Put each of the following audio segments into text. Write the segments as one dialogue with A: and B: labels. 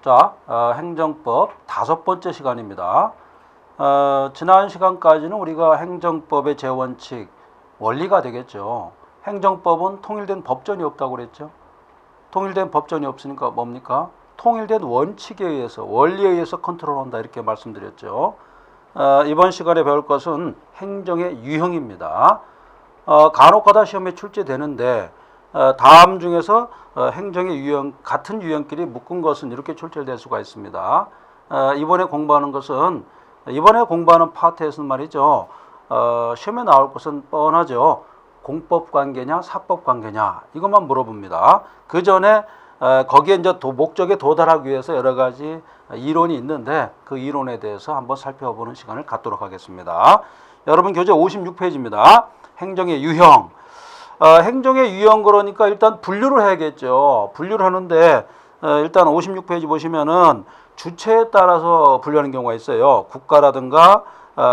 A: 자, 행정법 5번째 시간입니다. 지난 시간까지는 우리가 행정법의 제원칙, 원리가 되겠죠. 행정법은 통일된 법전이 없다고 그랬죠. 통일된 법전이 없으니까 뭡니까? 통일된 원칙에 의해서, 원리에 의해서 컨트롤한다 이렇게 말씀드렸죠. 이번 시간에 배울 것은 행정의 유형입니다. 간혹가다 시험에 출제되는데 다음 중에서 행정의 유형, 같은 유형끼리 묶은 것은 이렇게 출제될 수가 있습니다. 이번에 공부하는 파트에서는 말이죠. 시험에 나올 것은 뻔하죠. 공법관계냐 사법관계냐 이것만 물어봅니다. 그 전에 거기에 이제 목적에 도달하기 위해서 여러 가지 이론이 있는데 그 이론에 대해서 한번 살펴보는 시간을 갖도록 하겠습니다. 여러분 교재 56페이지입니다. 행정의 유형. 행정의 유형 그러니까 일단 분류를 해야겠죠. 분류를 하는데 일단 56페이지 보시면은 주체에 따라서 분류하는 경우가 있어요. 국가라든가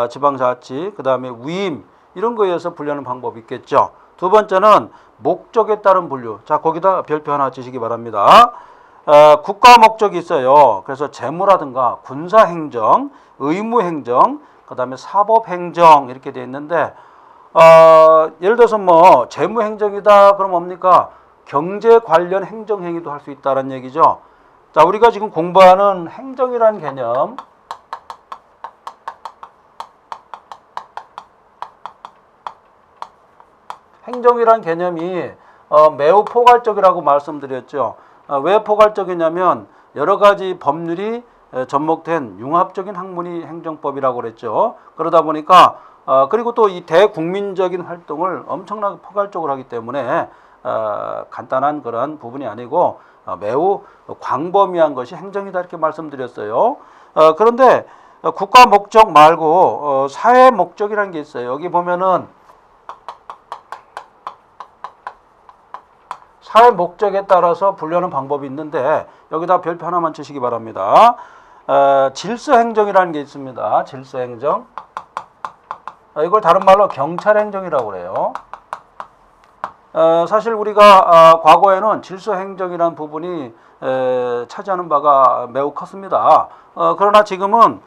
A: 지방자치, 그 다음에 위임 이런 거에 의해서 분류하는 방법이 있겠죠. 두 번째는 목적에 따른 분류. 자, 거기다 별표 하나 치시기 바랍니다. 국가 목적이 있어요. 그래서 재무라든가 군사행정, 의무행정, 그 다음에 사법행정 이렇게 되어 있는데 예를 들어서 뭐 재무행정이다 그럼 뭡니까? 경제 관련 행정행위도 할 수 있다는 얘기죠. 자, 우리가 지금 공부하는 행정이라는 개념, 행정이란 개념이 매우 포괄적이라고 말씀드렸죠. 왜 포괄적이냐면 여러 가지 법률이 접목된 융합적인 학문이 행정법이라고 그랬죠. 그러다 보니까 그리고 또 이 대국민적인 활동을 엄청나게 포괄적으로 하기 때문에 간단한 그런 부분이 아니고 매우 광범위한 것이 행정이다 이렇게 말씀드렸어요. 그런데 국가 목적 말고 사회 목적이라는 게 있어요. 여기 보면은 사회 목적에 따라서 분류하는 방법이 있는데 여기다 별표 하나만 치시기 바랍니다. 질서행정이라는 게 있습니다. 질서행정. 이걸 다른 말로 경찰행정이라고 그래요. 사실 우리가 과거에는 질서행정이라는 부분이 차지하는 바가 매우 컸습니다. 그러나 지금은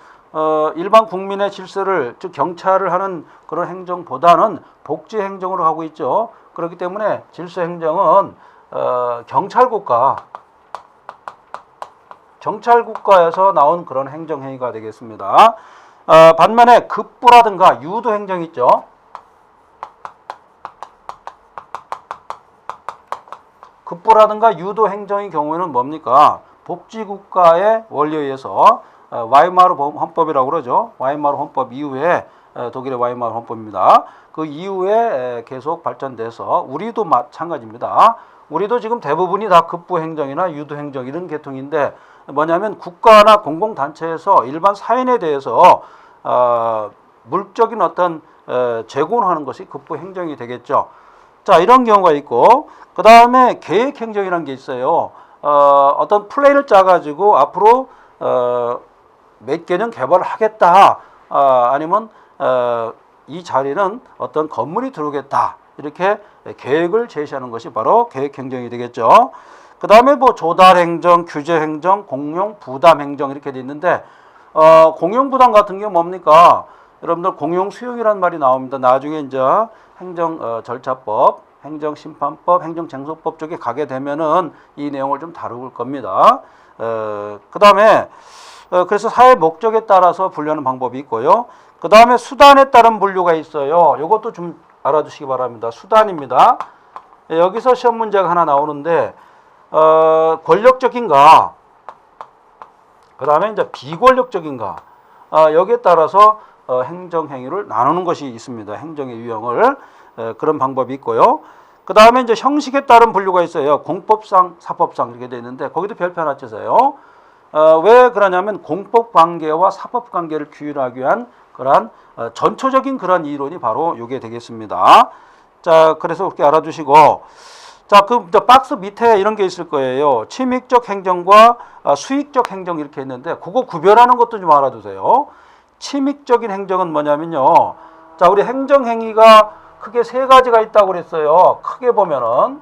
A: 일반 국민의 질서를, 즉 경찰을 하는 그런 행정보다는 복지행정으로 하고 있죠. 그렇기 때문에 질서행정은 경찰국가에서 나온 그런 행정행위가 되겠습니다. 반면에 급부라든가 유도행정 있죠. 급부라든가 유도행정의 경우에는 뭡니까? 복지국가의 원리에 의해서 와이마르 헌법이라고 그러죠. 와이마르 헌법 이후에 독일의 와이마르 헌법입니다. 그 이후에 계속 발전돼서 우리도 마찬가지입니다. 우리도 지금 대부분이 다 급부행정이나 유도행정 이런 계통인데 뭐냐면 국가나 공공단체에서 일반 사인에 대해서 물적인 어떤 제공을 하는 것이 급부행정이 되겠죠. 자, 이런 경우가 있고 그 다음에 계획행정이라는 게 있어요. 어떤 플랜을 짜가지고 앞으로 몇 개년 개발을 하겠다. 아니면 이 자리는 어떤 건물이 들어오겠다. 이렇게 계획을 제시하는 것이 바로 계획행정이 되겠죠. 그 다음에 뭐 조달행정, 규제행정, 공용부담행정 이렇게 돼 있는데 공용부담 같은 경우 뭡니까? 여러분들 공용수용이라는 말이 나옵니다. 나중에 이제 행정절차법, 행정심판법, 행정쟁소법 쪽에 가게 되면은 이 내용을 좀 다룰 겁니다. 그 다음에 그래서 사회 목적에 따라서 분류하는 방법이 있고요. 그 다음에 수단에 따른 분류가 있어요. 이것도 좀 알아두시기 바랍니다. 수단입니다. 여기서 시험 문제가 하나 나오는데 권력적인가, 그 다음에 이제 비권력적인가, 여기에 따라서 행정행위를 나누는 것이 있습니다. 행정의 유형을 그런 방법이 있고요. 그 다음에 이제 형식에 따른 분류가 있어요. 공법상, 사법상 이렇게 되어 있는데 거기도 별표 하나 치세요. 왜 그러냐면 공법관계와 사법관계를 규율하기 위한 그러한 전초적인 그런 이론이 바로 이게 되겠습니다. 자, 그래서 그렇게 알아두시고, 자, 그 박스 밑에 이런 게 있을 거예요. 침익적 행정과 수익적 행정 이렇게 있는데 그거 구별하는 것도 좀 알아두세요. 침익적인 행정은 뭐냐면요. 자, 우리 행정행위가 크게 세 가지가 있다고 그랬어요. 크게 보면은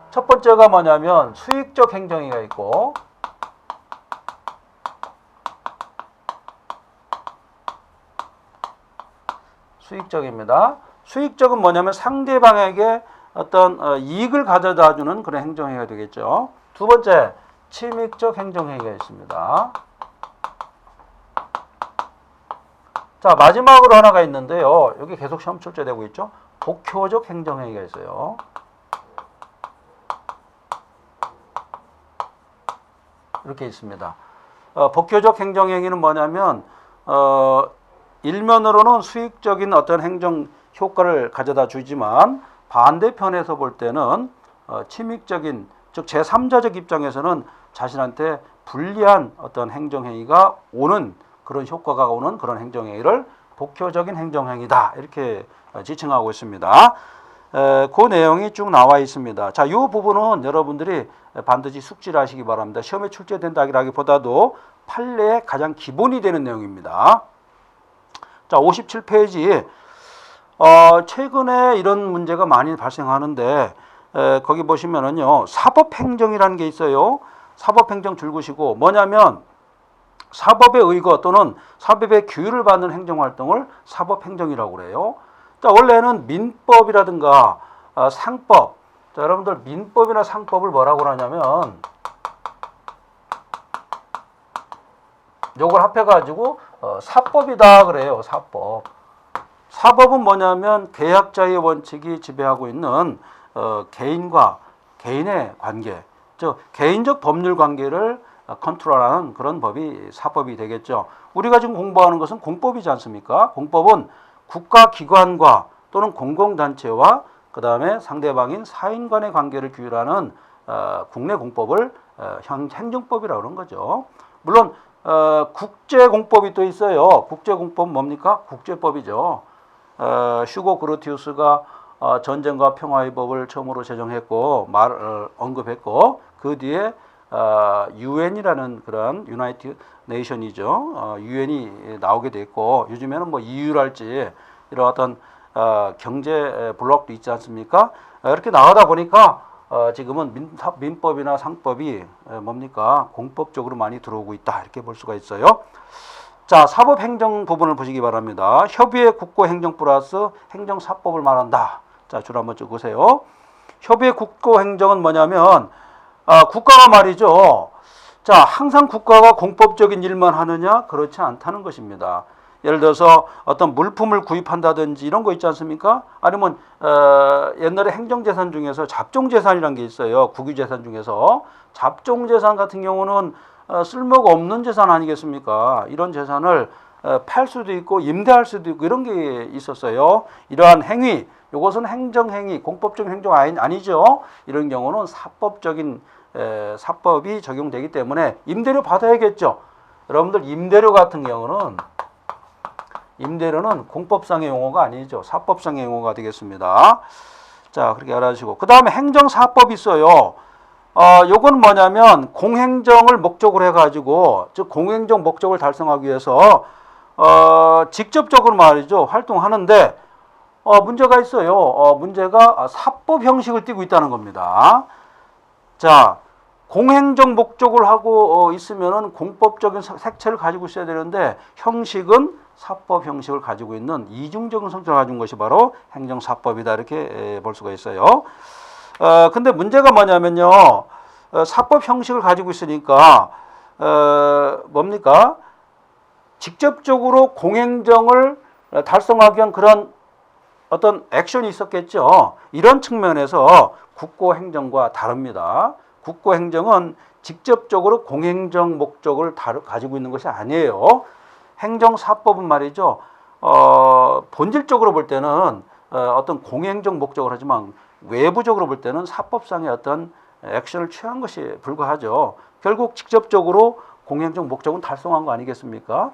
A: 첫 번째가 뭐냐면 수익적 행정행위가 있고, 수익적입니다. 수익적은 뭐냐면 상대방에게 어떤 이익을 가져다 주는 그런 행정행위가 되겠죠. 두 번째, 침익적 행정행위가 있습니다. 자, 마지막으로 하나가 있는데요. 여기 계속 시험 출제되고 있죠. 복효적 행정행위가 있어요. 이렇게 있습니다. 복효적 행정행위는 뭐냐면 일면으로는 수익적인 어떤 행정 효과를 가져다 주지만 반대편에서 볼 때는 침익적인, 즉 제3자적 입장에서는 자신한테 불리한 어떤 행정행위가 오는, 그런 효과가 오는 그런 행정행위를 복효적인 행정행위다, 이렇게 지칭하고 있습니다. 그 내용이 쭉 나와 있습니다. 자, 이 부분은 여러분들이 반드시 숙지를 하시기 바랍니다. 시험에 출제된다기보다도 판례의 가장 기본이 되는 내용입니다. 자, 57페이지. 최근에 이런 문제가 많이 발생하는데, 거기 보시면은요, 사법행정이라는 게 있어요. 사법행정 줄구시고, 뭐냐면, 사법의 의거 또는 사법의 규율을 받는 행정활동을 사법행정이라고 그래요. 자, 원래는 민법이라든가 상법, 자, 여러분들 민법이나 상법을 뭐라고 하냐면 요걸 합해가지고 사법이다 그래요. 사법. 사법은 뭐냐면 계약자의 원칙이 지배하고 있는 개인과 개인의 관계, 즉 개인적 법률 관계를 컨트롤하는 그런 법이 사법이 되겠죠. 우리가 지금 공부하는 것은 공법이지 않습니까? 공법은 국가기관과 또는 공공단체와 그 다음에 상대방인 사인 간의 관계를 규율하는 국내 공법을 행정법이라고 하는 거죠. 물론 국제공법이 또 있어요. 국제공법은 뭡니까? 국제법이죠. 슈고 그루티우스가 전쟁과 평화의 법을 처음으로 제정했고 언급했고, 그 뒤에 UN이라는 그런 유나이티드 네이션이죠. UN이 나오게 됐고, 요즘에는 뭐 EU랄지 이런 어떤 경제 블록도 있지 않습니까? 이렇게 나가다 보니까 지금은 민법이나 상법이 뭡니까? 공법적으로 많이 들어오고 있다, 이렇게 볼 수가 있어요. 자, 사법행정 부분을 보시기 바랍니다. 협의의 국고행정 플러스 행정사법을 말한다. 자, 줄 한번 적으세요. 협의의 국고행정은 뭐냐면 국가가 말이죠. 자, 항상 국가가 공법적인 일만 하느냐? 그렇지 않다는 것입니다. 예를 들어서 어떤 물품을 구입한다든지 이런 거 있지 않습니까? 아니면 옛날에 행정재산 중에서 잡종재산이라는 게 있어요. 국유재산 중에서. 잡종재산 같은 경우는 쓸모가 없는 재산 아니겠습니까? 이런 재산을 팔 수도 있고 임대할 수도 있고 이런 게 있었어요. 이러한 행위, 이것은 행정행위, 공법적인 행정 아니죠. 이런 경우는 사법적인 사법이 적용되기 때문에 임대료 받아야겠죠. 여러분들 임대료 같은 경우는 임대료는 공법상의 용어가 아니죠. 사법상의 용어가 되겠습니다. 자, 그렇게 알아주시고, 그 다음에 행정사법이 있어요. 요건 뭐냐면 공행정을 목적으로 해가지고, 즉 공행정 목적을 달성하기 위해서 직접적으로 말이죠, 활동하는데 문제가 있어요. 문제가 사법 형식을 띠고 있다는 겁니다. 자, 공행정 목적을 하고 있으면은 공법적인 색채를 가지고 있어야 되는데, 형식은 사법 형식을 가지고 있는 이중적인 성격을 가진 것이 바로 행정사법이다, 이렇게 볼 수가 있어요. 근데 문제가 뭐냐면요, 사법 형식을 가지고 있으니까 뭡니까? 직접적으로 공행정을 달성하기 위한 그런 어떤 액션이 있었겠죠. 이런 측면에서 국고행정과 다릅니다. 국고행정은 직접적으로 공행정 목적을 가지고 있는 것이 아니에요. 행정사법은 말이죠, 본질적으로 볼 때는 어떤 공행정 목적을 하지만 외부적으로 볼 때는 사법상의 어떤 액션을 취한 것이 불과하죠. 결국 직접적으로 공행정 목적은 달성한 거 아니겠습니까?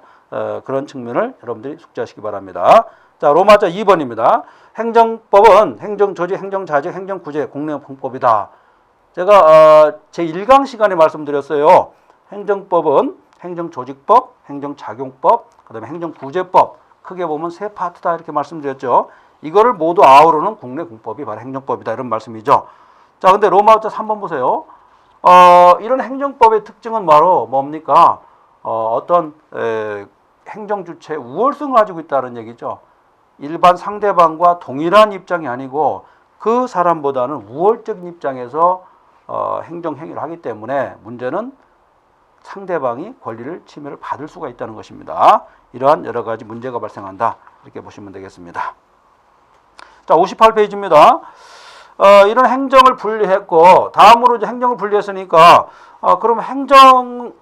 A: 그런 측면을 여러분들이 숙지하시기 바랍니다. 자, 로마자 2번입니다. 행정법은 행정조직, 행정자직, 행정구제, 공공법이다. 제가 제 1강 시간에 말씀드렸어요. 행정법은 행정조직법, 행정작용법, 그 다음에 행정구제법, 크게 보면 세 파트다, 이렇게 말씀드렸죠. 이거를 모두 아우르는 국내 공법이 바로 행정법이다, 이런 말씀이죠. 자, 근데 로마자 3번 보세요. 이런 행정법의 특징은 바로 뭡니까? 어떤 행정주체의 우월성을 가지고 있다는 얘기죠. 일반 상대방과 동일한 입장이 아니고 그 사람보다는 우월적인 입장에서 행정행위를 하기 때문에 문제는 상대방이 권리를 침해를 받을 수가 있다는 것입니다. 이러한 여러 가지 문제가 발생한다. 이렇게 보시면 되겠습니다. 자, 58페이지입니다. 이런 행정을 분리했고 다음으로 이제 행정을 분리했으니까 그럼 행정을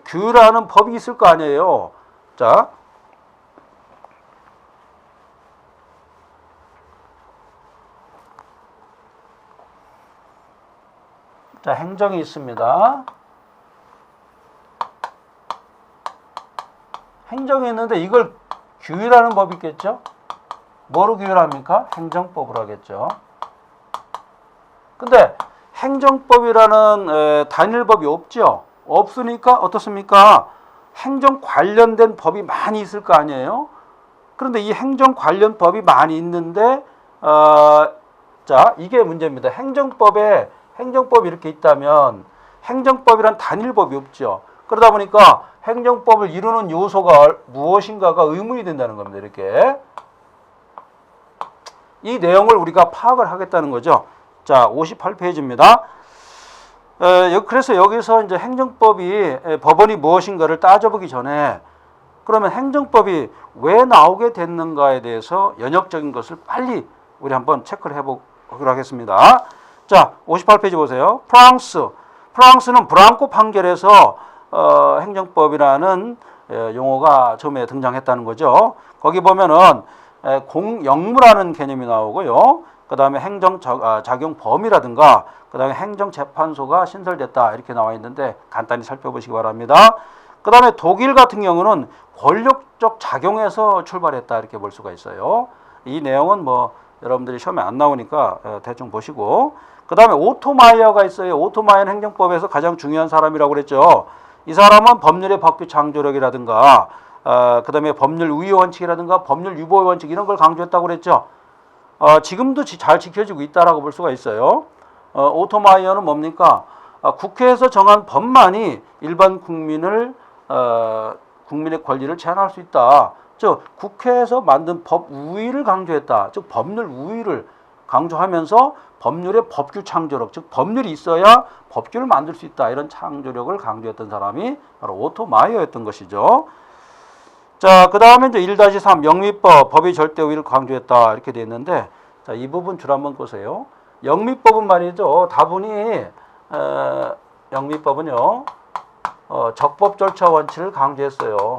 A: 규율하는 법이 있을 거 아니에요. 자, 행정이 있습니다. 행정이 있는데 이걸 규율하는 법이 있겠죠? 뭐로 규율합니까? 행정법으로 하겠죠. 근데 행정법이라는 단일법이 없죠. 없으니까 어떻습니까? 행정 관련된 법이 많이 있을 거 아니에요. 그런데 이 행정 관련 법이 많이 있는데 자, 이게 문제입니다. 행정법이 이렇게 있다면 행정법이란 단일법이 없죠. 그러다 보니까 행정법을 이루는 요소가 무엇인가가 의문이 된다는 겁니다. 이렇게 이 내용을 우리가 파악을 하겠다는 거죠. 자, 58페이지입니다. 그래서 여기서 이제 법원이 무엇인가를 따져보기 전에 그러면 행정법이 왜 나오게 됐는가에 대해서 연역적인 것을 빨리 우리 한번 체크를 해보기로 하겠습니다. 자, 58페이지 보세요. 프랑스는 브랑코 판결에서 행정법이라는 용어가 처음에 등장했다는 거죠. 거기 보면은 공영무라는 개념이 나오고요. 그 다음에 행정작용 범위라든가 그 다음에 행정재판소가 신설됐다 이렇게 나와 있는데 간단히 살펴보시기 바랍니다. 그 다음에 독일 같은 경우는 권력적 작용에서 출발했다 이렇게 볼 수가 있어요. 이 내용은 뭐 여러분들이 시험에 안 나오니까 대충 보시고 그 다음에 오토마이어가 있어요. 오토마이어는 행정법에서 가장 중요한 사람이라고 그랬죠. 이 사람은 법률의 법규 창조력이라든가 그 다음에 법률 우위 원칙이라든가 법률 유보 원칙 이런 걸 강조했다고 그랬죠. 지금도 잘 지켜지고 있다라고 볼 수가 있어요. 오토마이어는 뭡니까? 국회에서 정한 법만이 일반 국민의 권리를 제한할 수 있다. 즉 국회에서 만든 법 우위를 강조했다. 즉 법률 우위를 강조하면서 법률의 법규 창조력, 즉 법률이 있어야 법규를 만들 수 있다. 이런 창조력을 강조했던 사람이 바로 오토마이어였던 것이죠. 자, 그 다음에 이제 1-3 영미법, 법의 절대 우위를 강조했다 이렇게 되어 있는데, 자, 이 부분 줄 한번 보세요. 영미법은 말이죠. 다분히 영미법은요 적법 절차 원칙을 강조했어요.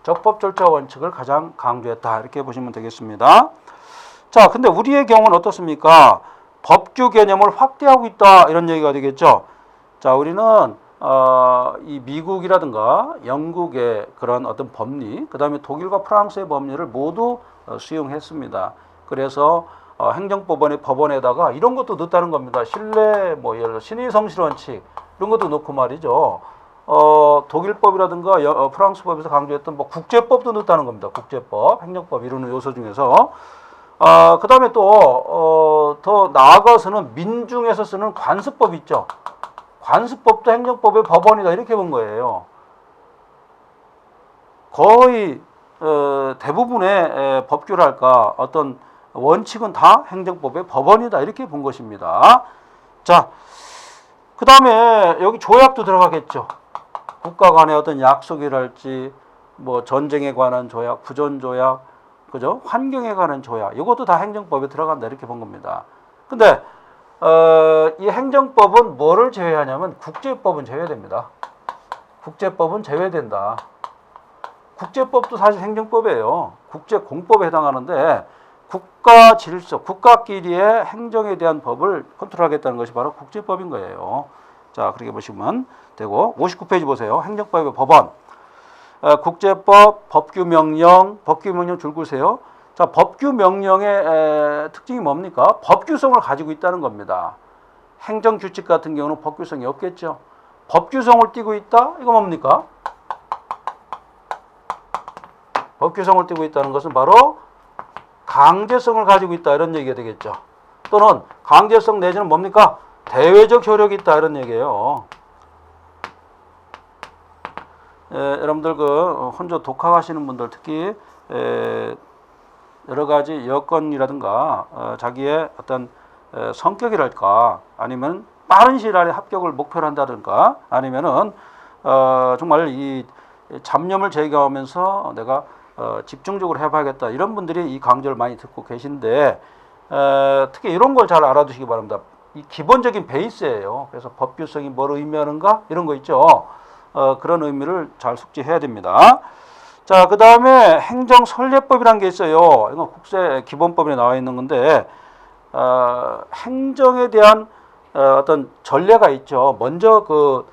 A: 적법 절차 원칙을 가장 강조했다 이렇게 보시면 되겠습니다. 자, 근데 우리의 경우는 어떻습니까? 법규 개념을 확대하고 있다 이런 얘기가 되겠죠. 자, 우리는 이 미국이라든가 영국의 그런 어떤 법리, 그 다음에 독일과 프랑스의 법리를 모두 수용했습니다. 그래서 행정법원의 법원에다가 이런 것도 넣었다는 겁니다. 신뢰, 뭐 예를 들어 신의 성실 원칙 이런 것도 넣고 말이죠. 독일법이라든가 프랑스법에서 강조했던 뭐 국제법도 넣었다는 겁니다. 국제법, 행정법 이루는 요소 중에서. 그 다음에 또 더 나아가서는 민중에서 쓰는 관습법 있죠. 관습법도 행정법의 법원이다 이렇게 본 거예요. 거의 대부분의 법규랄까 어떤 원칙은 다 행정법의 법원이다 이렇게 본 것입니다. 자, 그 다음에 여기 조약도 들어가겠죠. 국가 간의 어떤 약속이랄지 뭐 전쟁에 관한 조약, 부존조약, 그죠? 환경에 관한 조약, 이것도 다 행정법에 들어간다 이렇게 본 겁니다. 근데 이 행정법은 뭐를 제외하냐면 국제법은 제외됩니다. 국제법은 제외된다. 국제법도 사실 행정법이에요. 국제공법에 해당하는데 국가 질서, 국가끼리의 행정에 대한 법을 컨트롤하겠다는 것이 바로 국제법인 거예요. 자, 그렇게 보시면 되고 59페이지 보세요. 행정법의 법원. 국제법, 법규명령 줄 그으세요. 자, 법규명령의 특징이 뭡니까? 법규성을 가지고 있다는 겁니다. 행정규칙 같은 경우는 법규성이 없겠죠. 법규성을 띠고 있다? 이거 뭡니까? 법규성을 띠고 있다는 것은 바로 강제성을 가지고 있다 이런 얘기가 되겠죠. 또는 강제성 내지는 뭡니까? 대외적 효력이 있다 이런 얘기예요. 여러분들 그 혼자 독학하시는 분들 특히 여러 가지 여건이라든가 자기의 어떤 성격이랄까 아니면 빠른 시일 안에 합격을 목표로 한다든가 아니면은 정말 이 잡념을 제거하면서 내가 집중적으로 해봐야겠다 이런 분들이 이 강좌를 많이 듣고 계신데 특히 이런 걸 잘 알아두시기 바랍니다. 이 기본적인 베이스예요. 그래서 법규성이 뭘 의미하는가 이런 거 있죠. 그런 의미를 잘 숙지해야 됩니다. 자, 그 다음에 행정선례법이라는 게 있어요. 이건 국세 기본법에 나와 있는 건데 행정에 대한 어떤 전례가 있죠. 먼저 그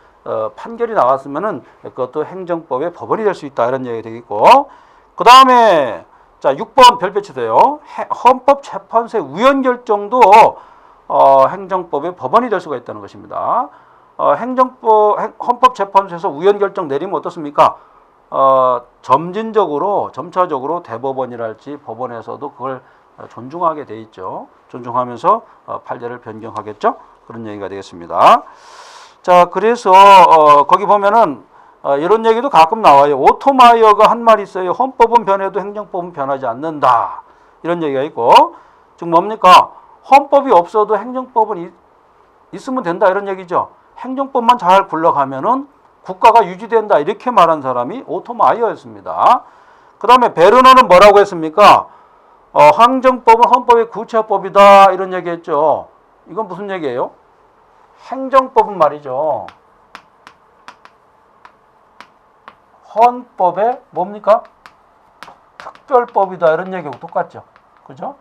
A: 판결이 나왔으면은 그것도 행정법의 법원이 될 수 있다 이런 얘기 되겠고, 그 다음에 자 6번 별표 치세요. 헌법재판소의 우연 결정도 행정법의 법원이 될 수가 있다는 것입니다. 헌법재판소에서 우연 결정 내리면 어떻습니까? 점차적으로 대법원이랄지 법원에서도 그걸 존중하게 돼 있죠. 존중하면서 판례를 변경하겠죠. 그런 얘기가 되겠습니다. 자, 그래서 거기 보면은 이런 얘기도 가끔 나와요. 오토마이어가 한 말이 있어요. 헌법은 변해도 행정법은 변하지 않는다. 이런 얘기가 있고, 즉 뭡니까? 헌법이 없어도 행정법은 있으면 된다 이런 얘기죠. 행정법만 잘 굴러가면은 국가가 유지된다 이렇게 말한 사람이 오토마이어였습니다. 그 다음에 베르너는 뭐라고 했습니까? 행정법은 헌법의 구체화법이다 이런 얘기했죠. 이건 무슨 얘기예요? 행정법은 말이죠. 헌법의 뭡니까? 특별법이다 이런 얘기하고 똑같죠. 그죠?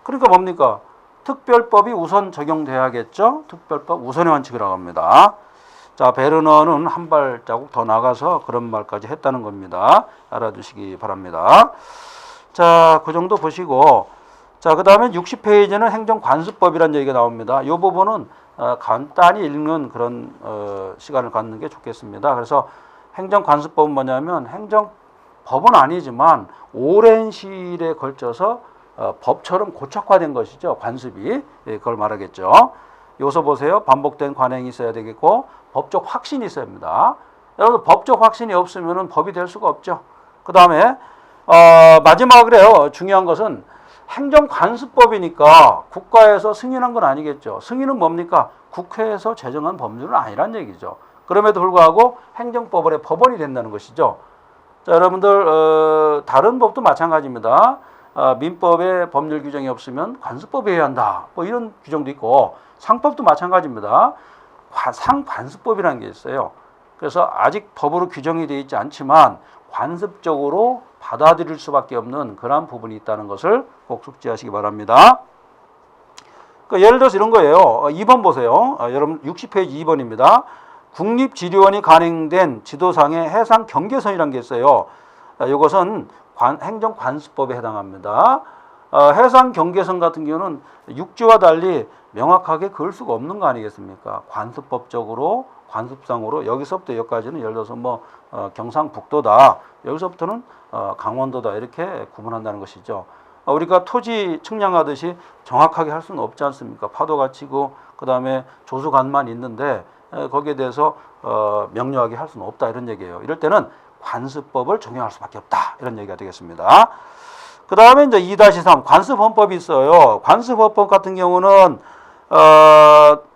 A: 그러니까 뭡니까? 특별법이 우선 적용돼야겠죠. 특별법 우선의 원칙이라고 합니다. 자, 베르너는 한 발자국 더 나가서 그런 말까지 했다는 겁니다. 알아두시기 바랍니다. 자, 그 정도 보시고, 자, 그 다음에 60페이지는 행정관습법이라는 얘기가 나옵니다. 이 부분은 간단히 읽는 그런 시간을 갖는 게 좋겠습니다. 그래서 행정관습법은 뭐냐면 행정법은 아니지만 오랜 시일에 걸쳐서 법처럼 고착화된 것이죠. 관습이. 그걸 말하겠죠. 여기서 보세요. 반복된 관행이 있어야 되겠고 법적 확신이 있어야 합니다. 여러분 법적 확신이 없으면 법이 될 수가 없죠. 그 다음에 마지막 그래요. 중요한 것은 행정관습법이니까 국가에서 승인한 건 아니겠죠. 승인은 뭡니까? 국회에서 제정한 법률은 아니란 얘기죠. 그럼에도 불구하고 행정법원의 법원이 된다는 것이죠. 자, 여러분들 다른 법도 마찬가지입니다. 민법에 법률 규정이 없으면 관습법에 해야 한다. 뭐 이런 규정도 있고 상법도 마찬가지입니다. 상관습법이라는 게 있어요. 그래서 아직 법으로 규정이 되어 있지 않지만 관습적으로 받아들일 수밖에 없는 그런 부분이 있다는 것을 꼭 숙지하시기 바랍니다. 그러니까 예를 들어서 이런 거예요. 2번 보세요. 여러분 60페이지 2번입니다. 국립지리원이 간행된 지도상의 해상 경계선이라는 게 있어요. 이것은 행정관습법에 해당합니다. 해상 경계선 같은 경우는 육지와 달리 명확하게 그을 수가 없는 거 아니겠습니까? 관습법적으로 관습상으로 여기서부터 여기까지는 예를 들어서 뭐 경상북도다, 여기서부터는 강원도다 이렇게 구분한다는 것이죠. 우리가 토지 측량하듯이 정확하게 할 수는 없지 않습니까? 파도가 치고 그 다음에 조수간만 있는데 거기에 대해서 명료하게 할 수는 없다 이런 얘기예요. 이럴 때는 관습법을 적용할 수밖에 없다 이런 얘기가 되겠습니다. 그 다음에 이제 2-3 관습헌법이 있어요. 관습헌법 같은 경우는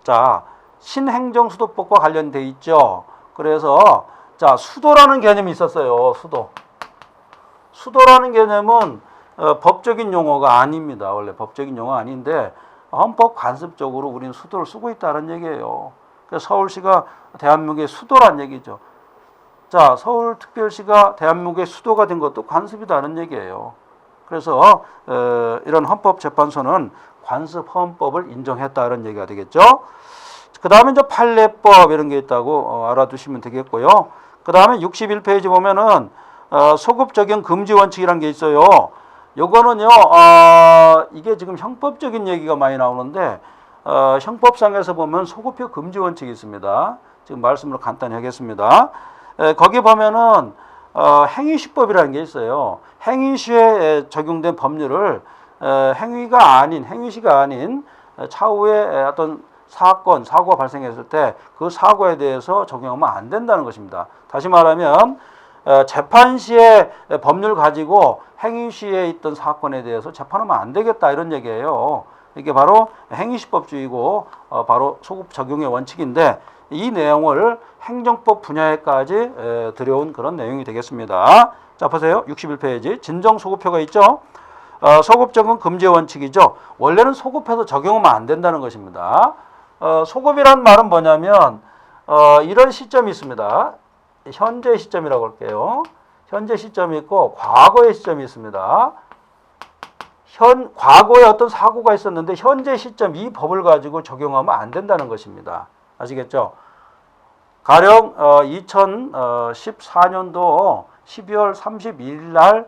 A: 자 신행정수도법과 관련돼 있죠. 그래서 자 수도라는 개념이 있었어요. 수도라는 개념은 법적인 용어가 아닙니다. 원래 법적인 용어가 아닌데 헌법 관습적으로 우리는 수도를 쓰고 있다는 얘기예요. 그래서 서울시가 대한민국의 수도란 얘기죠. 자, 서울특별시가 대한민국의 수도가 된 것도 관습이다는 얘기예요. 그래서 이런 헌법재판소는 관습헌법을 인정했다는 얘기가 되겠죠. 그 다음에 이제 판례법 이런 게 있다고 알아두시면 되겠고요. 그 다음에 61페이지 보면은 소급 적용 금지 원칙이라는 게 있어요. 요거는요, 이게 지금 형법적인 얘기가 많이 나오는데 형법상에서 보면 소급표 금지 원칙이 있습니다. 지금 말씀으로 간단히 하겠습니다. 거기 보면은 행위시법이라는 게 있어요. 행위시에 적용된 법률을 행위시가 아닌 차후에 어떤 사고가 발생했을 때 그 사고에 대해서 적용하면 안 된다는 것입니다. 다시 말하면 재판 시에 법률 가지고 행위 시에 있던 사건에 대해서 재판하면 안 되겠다 이런 얘기예요. 이게 바로 행위시법주의고 바로 소급 적용의 원칙인데 이 내용을 행정법 분야에까지 들여온 그런 내용이 되겠습니다. 자 보세요. 61페이지 진정소급표가 있죠. 소급 적용 금지 원칙이죠. 원래는 소급해서 적용하면 안 된다는 것입니다. 소급이란 말은 뭐냐면 이런 시점이 있습니다. 현재 시점이라고 할게요. 현재 시점이 있고 과거의 시점이 있습니다. 과거에 어떤 사고가 있었는데 현재 시점 이 법을 가지고 적용하면 안 된다는 것입니다. 아시겠죠? 가령 2014년도 12월 31일 날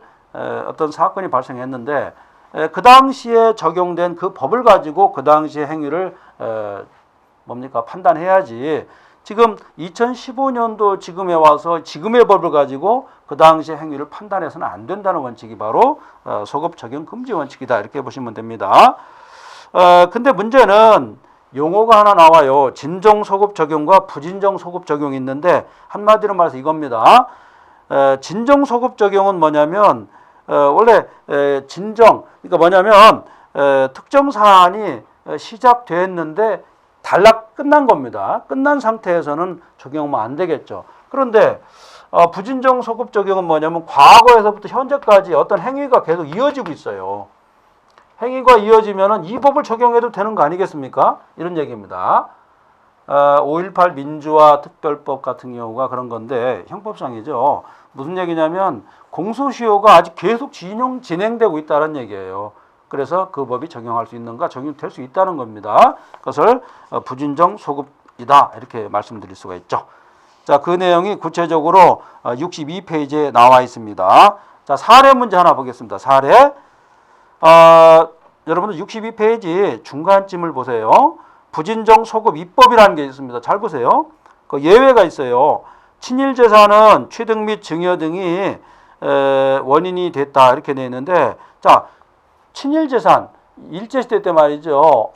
A: 어떤 사건이 발생했는데 그 당시에 적용된 그 법을 가지고 그 당시의 행위를 판단해야지. 지금 2015년도 지금에 와서 지금의 법을 가지고 그 당시의 행위를 판단해서는 안 된다는 원칙이 바로 소급 적용 금지 원칙이다. 이렇게 보시면 됩니다. 근데 문제는 용어가 하나 나와요. 진정 소급 적용과 부진정 소급 적용이 있는데 한마디로 말해서 이겁니다. 진정 소급 적용은 뭐냐면 원래 진정 그러니까 뭐냐면 특정 사안이 시작됐는데 단락 끝난 겁니다. 끝난 상태에서는 적용하면 안 되겠죠. 그런데 부진정 소급 적용은 뭐냐면 과거에서부터 현재까지 어떤 행위가 계속 이어지고 있어요. 행위가 이어지면은 이 법을 적용해도 되는 거 아니겠습니까? 이런 얘기입니다. 5.18 민주화 특별법 같은 경우가 그런 건데 형법상이죠. 무슨 얘기냐면 공소시효가 아직 계속 진행되고 있다는 얘기예요. 그래서 그 법이 적용할 수 있는가 적용될 수 있다는 겁니다. 그것을 부진정 소급이다 이렇게 말씀드릴 수가 있죠. 자, 그 내용이 구체적으로 62페이지에 나와 있습니다. 자, 사례 문제 하나 보겠습니다. 사례. 여러분들 62페이지 중간쯤을 보세요. 부진정 소급 입법이라는 게 있습니다. 잘 보세요. 그 예외가 있어요. 친일 재산은 취득 및 증여 등이 원인이 됐다 이렇게 되어 있는데 자, 친일 재산 일제시대 때 말이죠.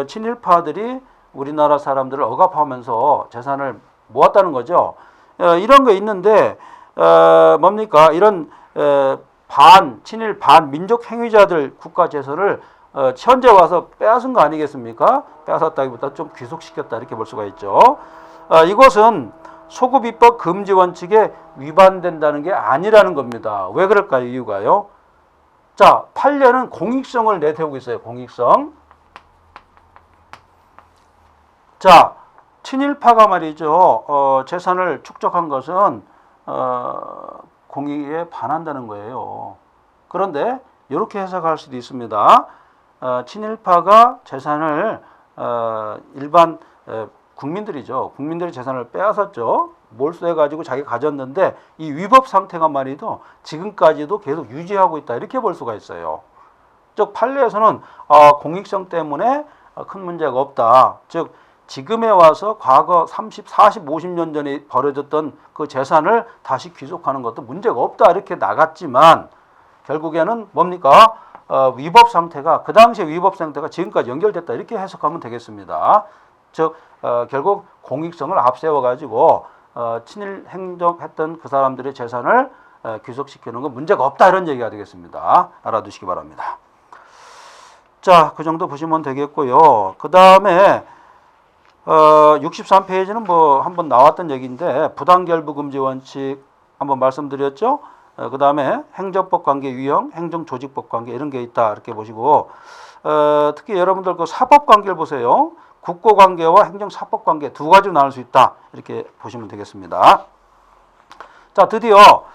A: 친일파들이 우리나라 사람들을 억압하면서 재산을 모았다는 거죠. 이런 거 있는데 뭡니까? 이런 친일 반민족 행위자들 국가 재산을 현재 와서 빼앗은 거 아니겠습니까? 빼앗았다기보다 좀 귀속시켰다 이렇게 볼 수가 있죠. 이것은 소급입법 금지 원칙에 위반된다는 게 아니라는 겁니다. 왜 그럴까요? 이유가요. 자, 판례는 공익성을 내세우고 있어요. 공익성. 자, 친일파가 말이죠. 재산을 축적한 것은 공익에 반한다는 거예요. 그런데 이렇게 해석할 수도 있습니다. 친일파가 재산을 일반 국민들이죠. 국민들의 재산을 빼앗았죠. 몰수해가지고 자기 가졌는데 이 위법 상태가 말이죠. 지금까지도 계속 유지하고 있다. 이렇게 볼 수가 있어요. 즉 판례에서는 공익성 때문에 큰 문제가 없다. 즉 지금에 와서 과거 30, 40, 50년 전에 벌어졌던 그 재산을 다시 귀속하는 것도 문제가 없다. 이렇게 나갔지만 결국에는 뭡니까? 위법 상태가 그 당시의 위법 상태가 지금까지 연결됐다. 이렇게 해석하면 되겠습니다. 즉 결국 공익성을 앞세워 가지고 친일 행동했던 그 사람들의 재산을 귀속시키는 건 문제가 없다 이런 얘기가 되겠습니다. 알아두시기 바랍니다. 자, 그 정도 보시면 되겠고요. 그 다음에 63페이지는 뭐 한번 나왔던 얘기인데 부당결부 금지 원칙 한번 말씀드렸죠. 그 다음에 행정법 관계 유형, 행정조직법 관계 이런 게 있다 이렇게 보시고 특히 여러분들 그 사법 관계를 보세요. 국고관계와 행정사법관계 두 가지로 나눌 수 있다. 이렇게 보시면 되겠습니다. 자, 드디어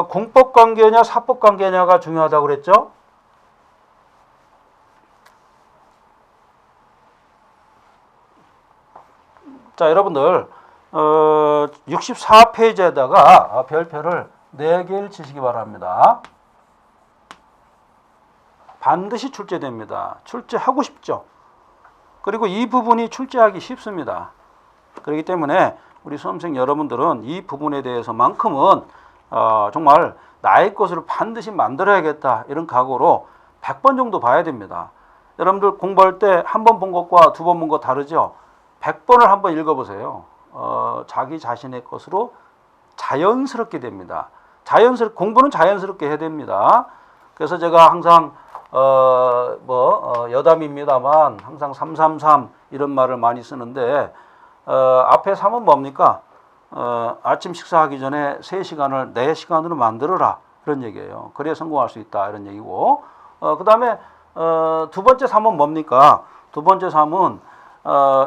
A: 공법관계냐 사법관계냐가 중요하다고 그랬죠. 자, 여러분들 64페이지에다가 별표를 4개를 치시기 바랍니다. 반드시 출제됩니다. 출제하고 싶죠. 그리고 이 부분이 출제하기 쉽습니다. 그렇기 때문에 우리 수험생 여러분들은 이 부분에 대해서만큼은 정말 나의 것으로 반드시 만들어야겠다 이런 각오로 100번 정도 봐야 됩니다. 여러분들 공부할 때 한 번 본 것과 두 번 본 거 다르죠? 100번을 한번 읽어보세요. 자기 자신의 것으로 자연스럽게 됩니다. 공부는 자연스럽게 해야 됩니다. 그래서 제가 항상 여담입니다만 항상 333 이런 말을 많이 쓰는데 앞에 3은 뭡니까? 아침 식사하기 전에 3시간을 내 시간으로 만들어라 이런 얘기예요. 그래야 성공할 수 있다 이런 얘기고 그 다음에 두 번째 3은 뭡니까? 두 번째 3은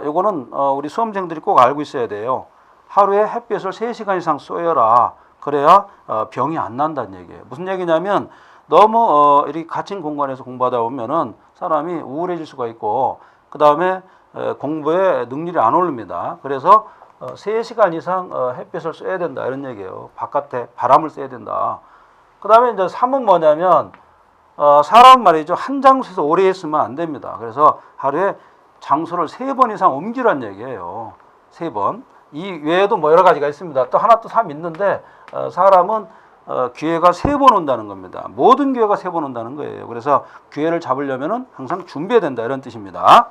A: 요거는 우리 수험생들이 꼭 알고 있어야 돼요. 하루에 햇빛을 3시간 이상 쏘여라. 그래야 병이 안 난다는 얘기예요. 무슨 얘기냐면 너무 이렇게 갇힌 공간에서 공부하다 보면은 사람이 우울해질 수가 있고 그 다음에 공부에 능률이 안 오릅니다. 그래서 3시간 이상 햇빛을 쐬야 된다 이런 얘기예요. 바깥에 바람을 쐬야 된다. 그 다음에 이제 3은 뭐냐면 사람 말이죠. 한 장소에서 오래 있으면 안 됩니다. 그래서 하루에 장소를 3번 이상 옮기란 얘기예요. 3번. 이 외에도 뭐 여러 가지가 있습니다. 또 하나 또 3 있는데 사람은 기회가 3번 온다는 겁니다. 모든 기회가 3번 온다는 거예요. 그래서 기회를 잡으려면은 항상 준비해야 된다 이런 뜻입니다.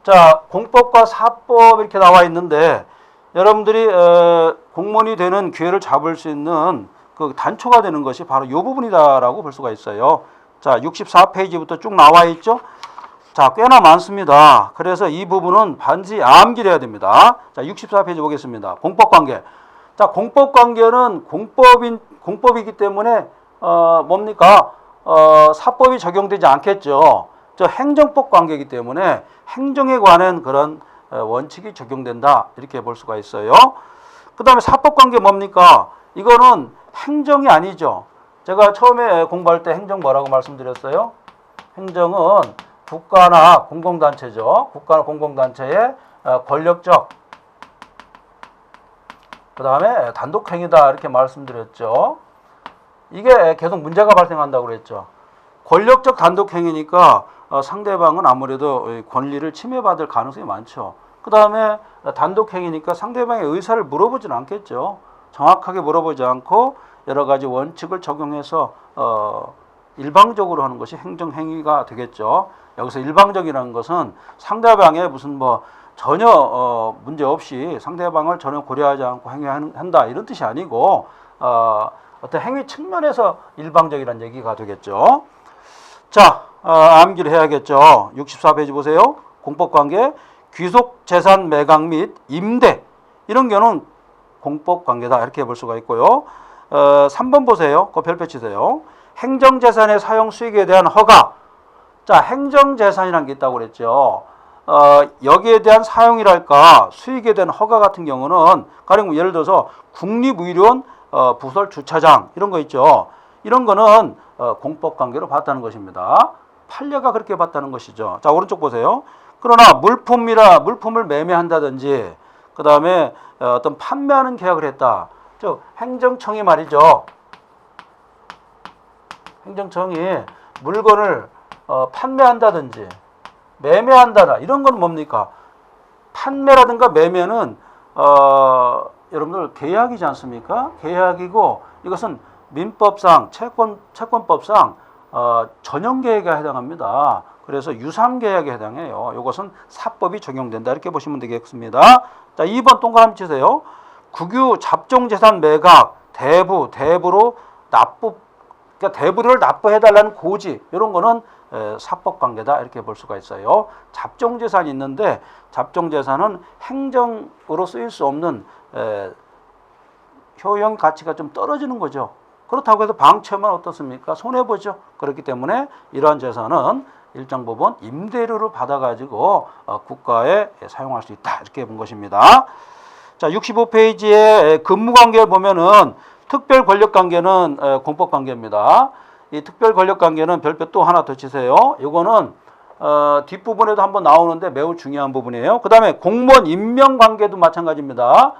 A: 자, 공법과 사법 이렇게 나와 있는데 여러분들이 공무원이 되는 기회를 잡을 수 있는 그 단초가 되는 것이 바로 이 부분이다라고 볼 수가 있어요. 자, 64페이지부터 쭉 나와 있죠. 자, 꽤나 많습니다. 그래서 이 부분은 반드시 암기를 해야 됩니다. 자, 64페이지 보겠습니다. 공법관계. 자, 공법관계는 공법이기 때문에 뭡니까? 사법이 적용되지 않겠죠. 저 행정법 관계이기 때문에 행정에 관한 그런 원칙이 적용된다. 이렇게 볼 수가 있어요. 그 다음에 사법 관계 뭡니까? 이거는 행정이 아니죠. 제가 처음에 공부할 때 행정 뭐라고 말씀드렸어요? 행정은 국가나 공공단체죠. 국가나 공공단체의 권력적 그 다음에 단독행위다 이렇게 말씀드렸죠. 이게 계속 문제가 발생한다고 그랬죠. 권력적 단독행위니까 상대방은 아무래도 권리를 침해받을 가능성이 많죠. 그 다음에 단독행위니까 상대방의 의사를 물어보지는 않겠죠. 정확하게 물어보지 않고 여러 가지 원칙을 적용해서 일방적으로 하는 것이 행정행위가 되겠죠. 여기서 일방적이라는 것은 상대방의 무슨 전혀 문제 없이 상대방을 전혀 고려하지 않고 행위한다 이런 뜻이 아니고 어떤 행위 측면에서 일방적이라는 얘기가 되겠죠. 자, 암기를 해야겠죠. 64페이지 보세요. 공법관계, 귀속재산 매각 및 임대 이런 경우는 공법관계다 이렇게 볼 수가 있고요. 3번 보세요. 그 별표 치세요. 행정재산의 사용 수익에 대한 허가. 자, 행정재산이라는 게 있다고 그랬죠. 여기에 대한 사용이랄까 수익에 대한 허가 같은 경우는 가령 예를 들어서 국립의료원 부설 주차장 이런 거 있죠. 이런 거는 공법관계로 봤다는 것입니다. 판례가 그렇게 봤다는 것이죠. 자, 오른쪽 보세요. 그러나 물품을 매매한다든지 그 다음에 어떤 판매하는 계약을 했다. 즉 행정청이 말이죠. 행정청이 물건을 판매한다든지 매매한다라 이런 건 뭡니까? 판매라든가 매매는 여러분들 계약이지 않습니까? 계약이고 이것은 민법상 채권법상 전형계약에 해당합니다. 그래서 유상계약에 해당해요. 이것은 사법이 적용된다 이렇게 보시면 되겠습니다. 자, 2번 동그라미 치세요. 국유 잡종재산 매각 대부로 그러니까 대부를 납부해달라는 고지 이런 거는 사법관계다 이렇게 볼 수가 있어요. 잡종재산이 있는데 잡종재산은 행정으로 쓰일 수 없는 효용 가치가 좀 떨어지는 거죠. 그렇다고 해서 방치하면 어떻습니까? 손해보죠. 그렇기 때문에 이러한 재산은 일정 부분 임대료를 받아가지고 국가에 사용할 수 있다 이렇게 본 것입니다. 자, 65페이지에 근무관계를 보면은 특별 권력관계는 공법관계입니다. 이 특별 권력관계는 별표 또 하나 더 치세요. 이거는 뒷부분에도 한번 나오는데 매우 중요한 부분이에요. 그 다음에 공무원 임명관계도 마찬가지입니다.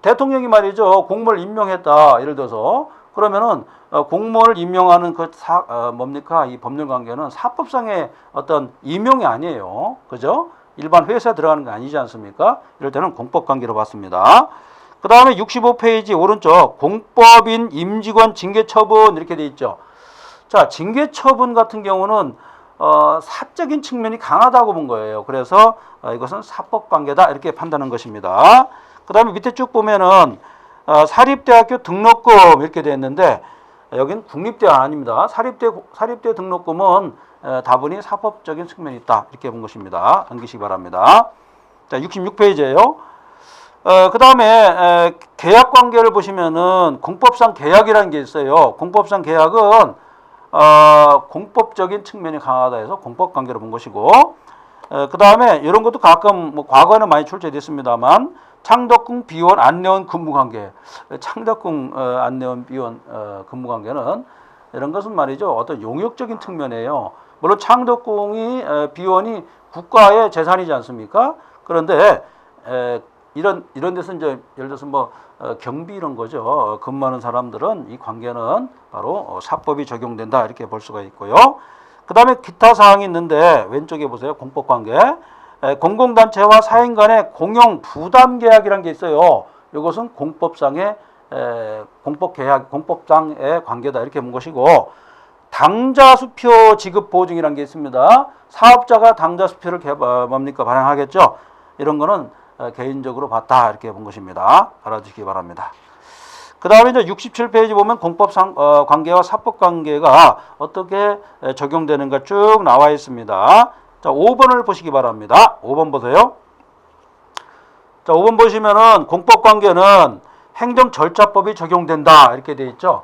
A: 대통령이 말이죠. 공무원을 임명했다. 예를 들어서 그러면은 공무원을 임명하는 뭡니까? 이 법률관계는 사법상의 어떤 임용이 아니에요. 그죠? 일반 회사에 들어가는 게 아니지 않습니까? 이럴 때는 공법관계로 봤습니다. 그 다음에 65페이지 오른쪽 공법인 임직원 징계처분 이렇게 돼 있죠. 자, 징계처분 같은 경우는 사적인 측면이 강하다고 본 거예요. 그래서 이것은 사법관계다 이렇게 판단한 것입니다. 그 다음에 밑에 쭉 보면은 사립대학교 등록금 이렇게 되어 있는데 여기는 국립대가 아닙니다. 사립대 등록금은 다분히 사법적인 측면이 있다 이렇게 본 것입니다. 넘기시기 바랍니다. 자, 66페이지예요. 그 다음에 계약 관계를 보시면은 공법상 계약이라는 게 있어요. 공법상 계약은 공법적인 측면이 강하다 해서 공법 관계로 본 것이고, 그 다음에 이런 것도 가끔 뭐 과거에는 많이 출제됐습니다만 창덕궁 비원 안내원 근무 관계, 창덕궁 안내원 비원 근무 관계는 이런 것은 말이죠 어떤 용역적인 측면이에요. 물론 창덕궁이 비원이 국가의 재산이지 않습니까? 그런데 이런 데서 이제 예를 들어서 뭐 경비 이런 거죠. 근무하는 사람들은 이 관계는 바로 사법이 적용된다 이렇게 볼 수가 있고요. 그 다음에 기타 사항이 있는데 왼쪽에 보세요. 공법관계. 공공단체와 사인 간의 공용 부담 계약이라는 게 있어요. 이것은 공법상의 공법계약, 공법상의 관계다 이렇게 본 것이고, 당자수표 지급 보증이라는 게 있습니다. 사업자가 당자수표를 발행하겠죠. 이런 거는 개인적으로 봤다 이렇게 본 것입니다. 알아두시기 바랍니다. 그 다음에 이제 67페이지 보면 공법상 관계와 사법 관계가 어떻게 적용되는가 쭉 나와 있습니다. 자, 5번을 보시기 바랍니다. 5번 보세요. 자, 5번 보시면은 공법 관계는 행정절차법이 적용된다 이렇게 되어 있죠.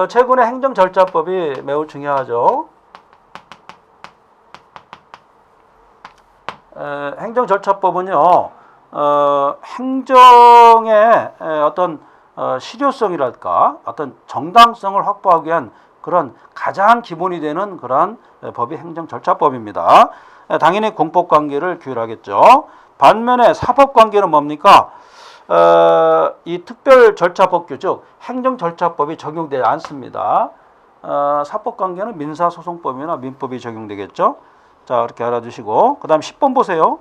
A: 최근에 행정절차법이 매우 중요하죠. 행정절차법은요, 행정의 어떤 실효성이랄까, 어떤 정당성을 확보하기 위한 그런 가장 기본이 되는 그러한 법이 행정절차법입니다. 당연히 공법관계를 규율하겠죠. 반면에 사법관계는 뭡니까? 이 특별절차법규, 즉 행정절차법이 적용되지 않습니다. 사법관계는 민사소송법이나 민법이 적용되겠죠. 자, 이렇게 알아두시고, 그 다음 10번 보세요.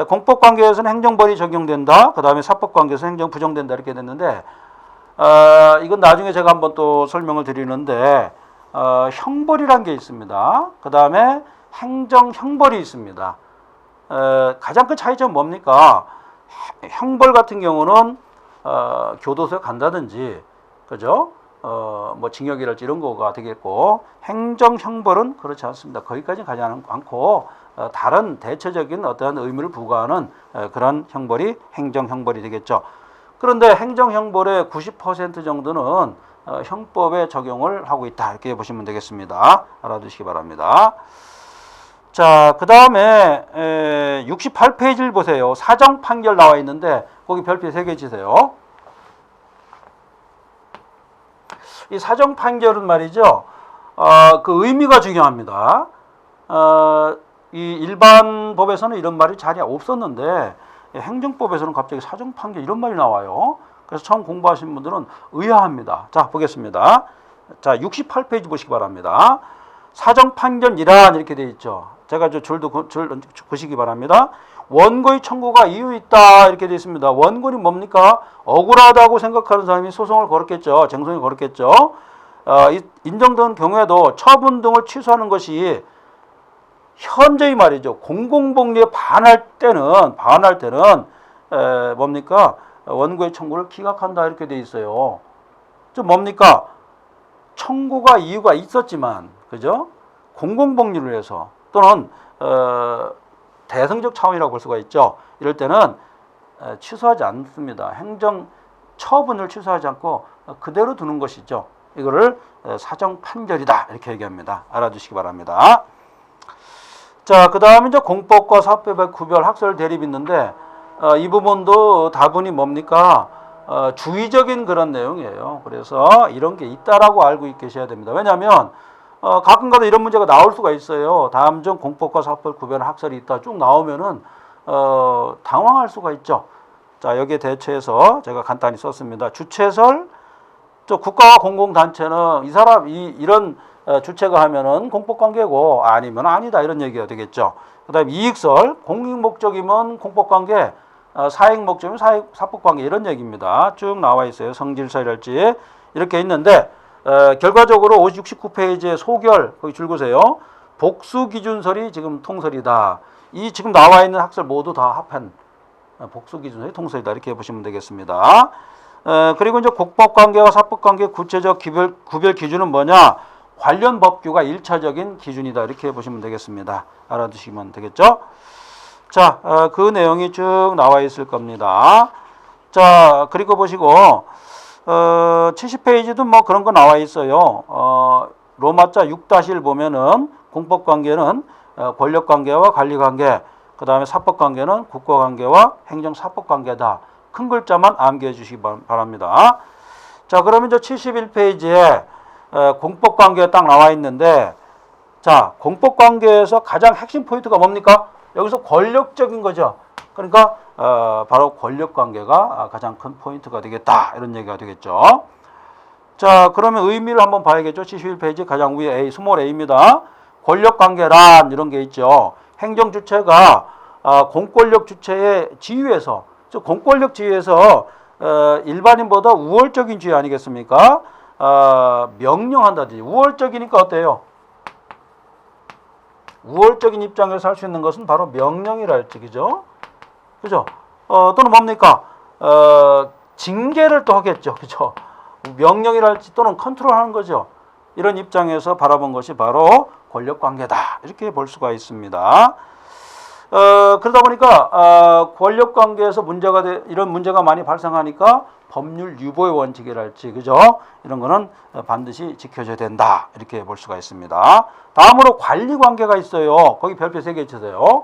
A: 공법관계에서는 행정벌이 적용된다. 그 다음에 사법관계에서는 행정 부정된다. 이렇게 됐는데, 이건 나중에 제가 한번 또 설명을 드리는데, 형벌이란 게 있습니다. 그 다음에 행정형벌이 있습니다. 가장 큰 차이점은 뭡니까? 형벌 같은 경우는 교도소에 간다든지, 그죠? 뭐 징역이랄지 이런 거가 되겠고, 행정형벌은 그렇지 않습니다. 거기까지 가지 않고 다른 대체적인 어떠한 의무를 부과하는 그런 형벌이 행정형벌이 되겠죠. 그런데 행정형벌의 90% 정도는 형법에 적용을 하고 있다 이렇게 보시면 되겠습니다. 알아두시기 바랍니다. 자, 그 다음에 68페이지를 보세요. 사정 판결 나와 있는데 거기 별표 3개 치세요. 이 사정 판결은 말이죠. 그 의미가 중요합니다. 이 일반 법에서는 이런 말이 자리에 없었는데 행정법에서는 갑자기 사정 판결 이런 말이 나와요. 그래서 처음 공부하신 분들은 의아합니다. 자, 보겠습니다. 자, 68페이지 보시기 바랍니다. 사정 판결 일환 이렇게 되어 있죠. 제가 줄 보시기 바랍니다. 원고의 청구가 이유 있다 이렇게 되어 있습니다. 원고는 뭡니까? 억울하다고 생각하는 사람이 소송을 걸었겠죠. 쟁송을 걸었겠죠. 인정된 경우에도 처분 등을 취소하는 것이 현재의 말이죠. 공공복리에 반할 때는 뭡니까? 원고의 청구를 기각한다 이렇게 되어 있어요. 좀 뭡니까? 청구가 이유가 있었지만, 그죠? 공공복리를 위해서 또는 대승적 차원이라고 볼 수가 있죠. 이럴 때는 취소하지 않습니다. 행정 처분을 취소하지 않고 그대로 두는 것이죠. 이거를 사정 판결이다 이렇게 얘기합니다. 알아두시기 바랍니다. 자, 그 다음에 이제 공법과 사법의 구별, 학설 대립이 있는데 이 부분도 다분히 뭡니까? 주의적인 그런 내용이에요. 그래서 이런 게 있다라고 알고 계셔야 됩니다. 왜냐하면 가끔가다 이런 문제가 나올 수가 있어요. 다음 중 공법과 사법 구별 학설이 있다 쭉 나오면은 당황할 수가 있죠. 자, 여기에 대처해서 제가 간단히 썼습니다. 주체설, 저 국가와 공공단체는 이런 주체가 하면은 공법관계고 아니면 아니다 이런 얘기가 되겠죠. 그다음에 이익설, 공익목적이면 공법관계, 사익목적이면 사법관계 이런 얘기입니다. 쭉 나와 있어요. 성질설이랄지 이렇게 있는데 결과적으로 69페이지의 소결 거기 줄보세요. 복수 기준설이 지금 통설이다. 이 지금 나와 있는 학설 모두 다 합한 복수 기준설이 통설이다. 이렇게 보시면 되겠습니다. 그리고 이제 공법관계와 사법관계 구체적 구별 기준은 뭐냐? 관련 법규가 1차적인 기준이다. 이렇게 보시면 되겠습니다. 알아두시면 되겠죠? 자, 그 내용이 쭉 나와 있을 겁니다. 자, 그리고 보시고 70페이지도 뭐 그런 거 나와 있어요. 로마자 6-1 보면은 공법관계는 권력관계와 관리관계, 그 다음에 사법관계는 국가관계와 행정사법관계다. 큰 글자만 암기해 주시기 바랍니다. 자, 그러면 이제 71페이지에 공법관계가 딱 나와 있는데, 자, 공법관계에서 가장 핵심 포인트가 뭡니까? 여기서 권력적인 거죠. 그러니까 바로 권력관계가 가장 큰 포인트가 되겠다. 이런 얘기가 되겠죠. 자, 그러면 의미를 한번 봐야겠죠. 71페이지 가장 위에 A, 스몰 a입니다. 권력관계란 이런 게 있죠. 행정주체가 공권력 주체의 지위에서, 즉 공권력 지위에서 일반인보다 우월적인 지위 아니겠습니까? 명령한다든지. 우월적이니까 어때요? 우월적인 입장에서 할 수 있는 것은 바로 명령이라 할지, 그죠? 그죠? 또는 뭡니까? 징계를 또 하겠죠. 그죠? 명령이라 할지 또는 컨트롤하는 거죠. 이런 입장에서 바라본 것이 바로 권력관계다. 이렇게 볼 수가 있습니다. 그러다 보니까 권력관계에서 이런 문제가 많이 발생하니까 법률 유보의 원칙이랄지, 그죠? 이런 거는 반드시 지켜져야 된다. 이렇게 볼 수가 있습니다. 다음으로 관리관계가 있어요. 거기 별표 3개 쳐세요.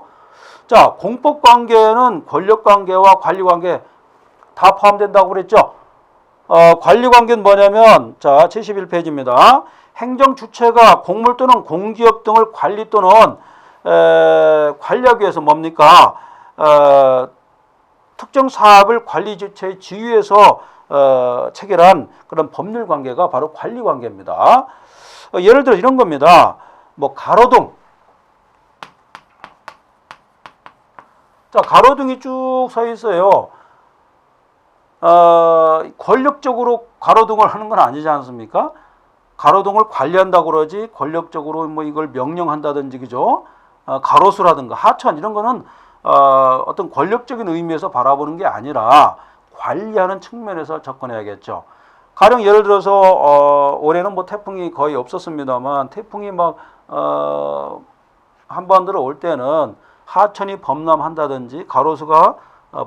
A: 자, 공법관계는 권력관계와 관리관계 다 포함된다고 그랬죠? 관리관계는 뭐냐면, 자, 71페이지입니다. 행정주체가 공물 또는 공기업 등을 관리 또는 관리하기 위해서 뭡니까? 특정 사업을 관리주체의 지위에서 체결한 그런 법률관계가 바로 관리관계입니다. 예를 들어 이런 겁니다. 뭐 가로등. 자, 가로등이 쭉 서 있어요. 권력적으로 가로등을 하는 건 아니지 않습니까? 가로등을 관리한다고 그러지 권력적으로 뭐 이걸 명령한다든지, 그죠? 가로수라든가 하천 이런 거는 어떤 권력적인 의미에서 바라보는 게 아니라 관리하는 측면에서 접근해야겠죠. 가령 예를 들어서 올해는 뭐 태풍이 거의 없었습니다만 태풍이 막 한반도로 올 때는 하천이 범람한다든지 가로수가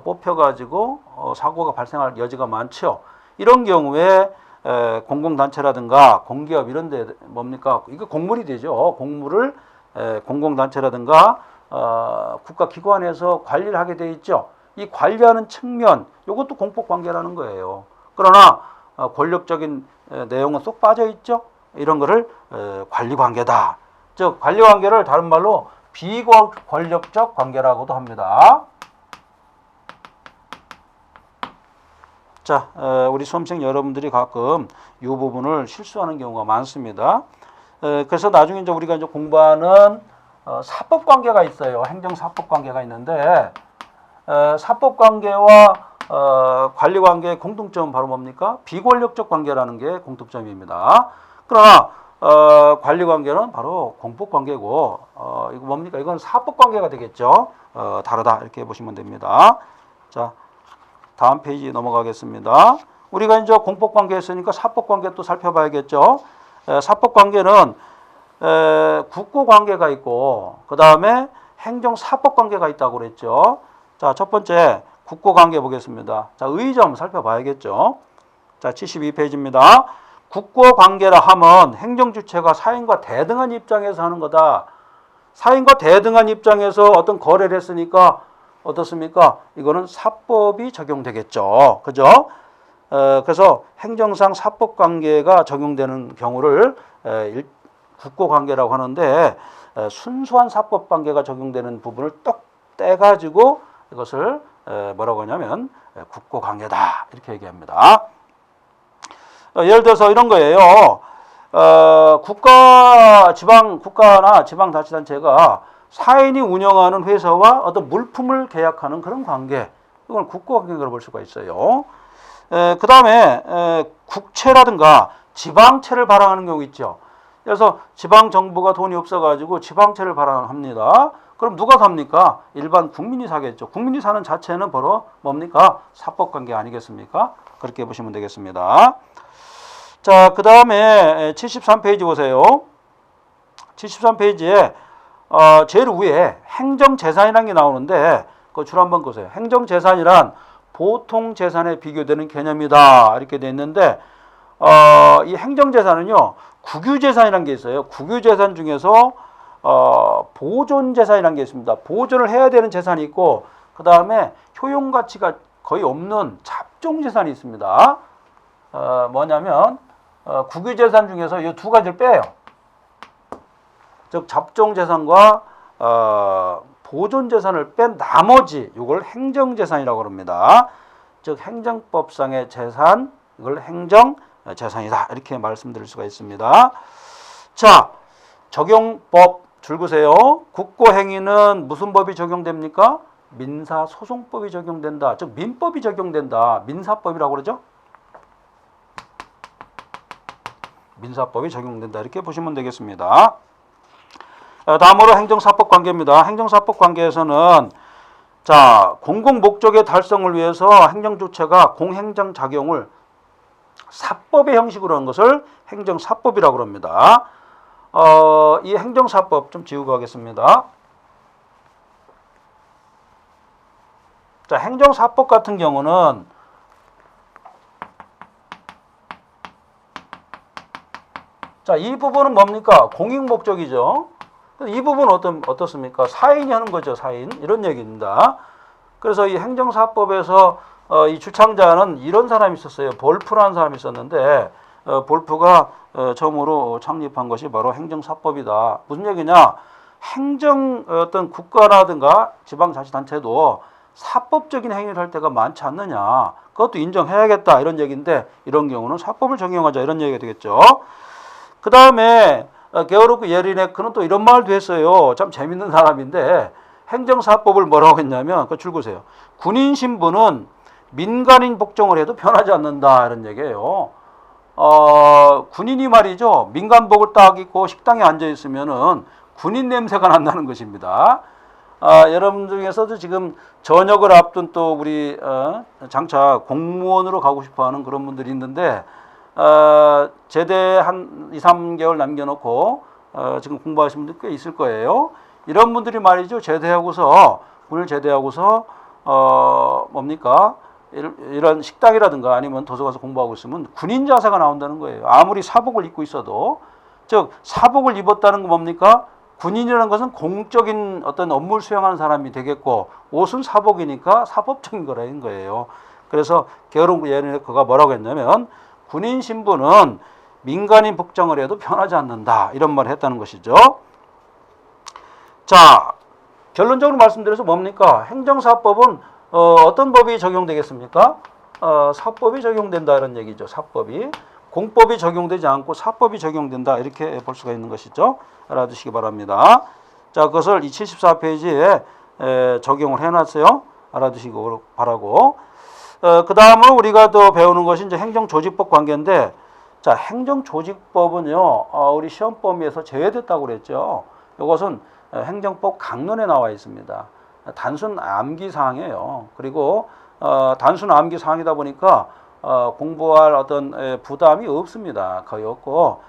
A: 뽑혀가지고 사고가 발생할 여지가 많죠. 이런 경우에 공공단체라든가 공기업 이런 데 뭡니까? 이거 공물이 되죠. 공물을 공공단체라든가 국가기관에서 관리를 하게 돼 있죠. 이 관리하는 측면, 이것도 공법관계라는 거예요. 그러나 권력적인 내용은 쏙 빠져 있죠. 이런 거를 관리관계다. 즉 관리관계를 다른 말로 비권력적 관계라고도 합니다. 자, 우리 수험생 여러분들이 가끔 이 부분을 실수하는 경우가 많습니다. 그래서 나중에 이제 우리가 이제 공부하는 사법관계가 있어요. 행정사법관계가 있는데 사법관계와 관리관계의 공통점은 바로 뭡니까? 비권력적 관계라는 게 공통점입니다. 그러나 관리관계는 바로 공법관계고 이거 뭡니까? 이건 사법관계가 되겠죠. 다르다 이렇게 보시면 됩니다. 자, 다음 페이지 넘어가겠습니다. 우리가 이제 공법관계 했으니까 사법관계 또 살펴봐야겠죠. 사법관계는 국고관계가 있고 그 다음에 행정사법관계가 있다고 그랬죠. 자, 첫 번째 국고관계 보겠습니다. 자, 의의점 살펴봐야겠죠. 자, 72페이지입니다. 국고관계라 함은 행정주체가 사인과 대등한 입장에서 하는 거다. 사인과 대등한 입장에서 어떤 거래를 했으니까 어떻습니까? 이거는 사법이 적용되겠죠. 그죠? 그래서 행정상 사법관계가 적용되는 경우를 국고관계라고 하는데 순수한 사법관계가 적용되는 부분을 떡 떼가지고 이것을 뭐라고 하냐면 국고관계다 이렇게 얘기합니다. 예를 들어서 이런 거예요. 국가나 지방자치단체가 사인이 운영하는 회사와 어떤 물품을 계약하는 그런 관계, 이걸 국고관계로 볼 수가 있어요. 그 다음에 국채라든가 지방채를 발행하는 경우 있죠. 그래서 지방정부가 돈이 없어가지고 지방채를 발행합니다. 그럼 누가 삽니까? 일반 국민이 사겠죠. 국민이 사는 자체는 바로 뭡니까? 사법관계 아니겠습니까? 그렇게 보시면 되겠습니다. 자, 그 다음에 73페이지 보세요. 73페이지에 제일 위에 행정재산이라는 게 나오는데 그 줄 한번 보세요. 행정재산이란 보통재산에 비교되는 개념이다. 이렇게 돼 있는데 이 행정재산은요. 국유재산이라는 게 있어요. 국유재산 중에서 보존재산이라는 게 있습니다. 보존을 해야 되는 재산이 있고 그 다음에 효용가치가 거의 없는 잡종재산이 있습니다. 뭐냐면 국유재산 중에서 이 두 가지를 빼요. 즉 잡종재산과 보존재산을 뺀 나머지 이걸 행정재산이라고 합니다. 즉 행정법상의 재산, 이걸 행정재산이다. 이렇게 말씀드릴 수가 있습니다. 자, 적용법 줄보세요. 국고행위는 무슨 법이 적용됩니까? 민사소송법이 적용된다. 즉 민법이 적용된다. 민사법이라고 그러죠. 민사법이 적용된다. 이렇게 보시면 되겠습니다. 다음으로 행정사법 관계입니다. 행정사법 관계에서는 자, 공공 목적의 달성을 위해서 행정조처가 공행정 작용을 사법의 형식으로 하는 것을 행정사법이라고 합니다. 이 행정사법 좀 지우고 하겠습니다. 자, 행정사법 같은 경우는 자, 이 부분은 뭡니까? 공익 목적이죠. 이 부분은 어떻습니까? 사인이 하는 거죠, 사인. 이런 얘기입니다. 그래서 이 행정사법에서 이 주창자는 이런 사람이 있었어요. 볼프라는 사람이 있었는데 볼프가 처음으로 창립한 것이 바로 행정사법이다. 무슨 얘기냐? 행정 어떤 국가라든가 지방자치단체도 사법적인 행위를 할 때가 많지 않느냐. 그것도 인정해야겠다. 이런 얘기인데 이런 경우는 사법을 적용하자. 이런 얘기가 되겠죠. 그 다음에 게오르크 예리네크는 또 이런 말도 했어요. 참 재밌는 사람인데 행정사법을 뭐라고 했냐면 그 줄 보세요. 군인 신분은 민간인 복종을 해도 변하지 않는다. 이런 얘기예요. 군인이 말이죠. 민간복을 딱 입고 식당에 앉아 있으면은 군인 냄새가 난다는 것입니다. 여러분 중에서도 지금 전역을 앞둔 또 우리 장차 공무원으로 가고 싶어하는 그런 분들이 있는데 제대 한 2, 3개월 남겨놓고 지금 공부하시는 분들 꽤 있을 거예요. 이런 분들이 말이죠. 군을 제대하고서 뭡니까? 이런 식당이라든가 아니면 도서관에서 공부하고 있으면 군인 자세가 나온다는 거예요. 아무리 사복을 입고 있어도. 즉 사복을 입었다는 건 뭡니까? 군인이라는 것은 공적인 어떤 업무를 수행하는 사람이 되겠고 옷은 사복이니까 사법적인 거라는 거예요. 그래서 게오르크 예리네크가 뭐라고 했냐면 군인 신분은 민간인 복장을 해도 변하지 않는다. 이런 말을 했다는 것이죠. 자, 결론적으로 말씀드려서 뭡니까? 행정사법은 어떤 법이 적용되겠습니까? 사법이 적용된다 이런 얘기죠. 사법이. 공법이 적용되지 않고 사법이 적용된다. 이렇게 볼 수가 있는 것이죠. 알아두시기 바랍니다. 자, 그것을 이 74페이지에 적용을 해놨어요. 알아두시기 바라고. 그 다음으로 우리가 또 배우는 것이 이제 행정조직법 관계인데, 자, 행정조직법은요, 우리 시험 범위에서 제외됐다고 그랬죠. 이것은 행정법 강론에 나와 있습니다. 단순 암기 사항이에요. 그리고 단순 암기 사항이다 보니까 공부할 어떤 부담이 없습니다. 거의 없고,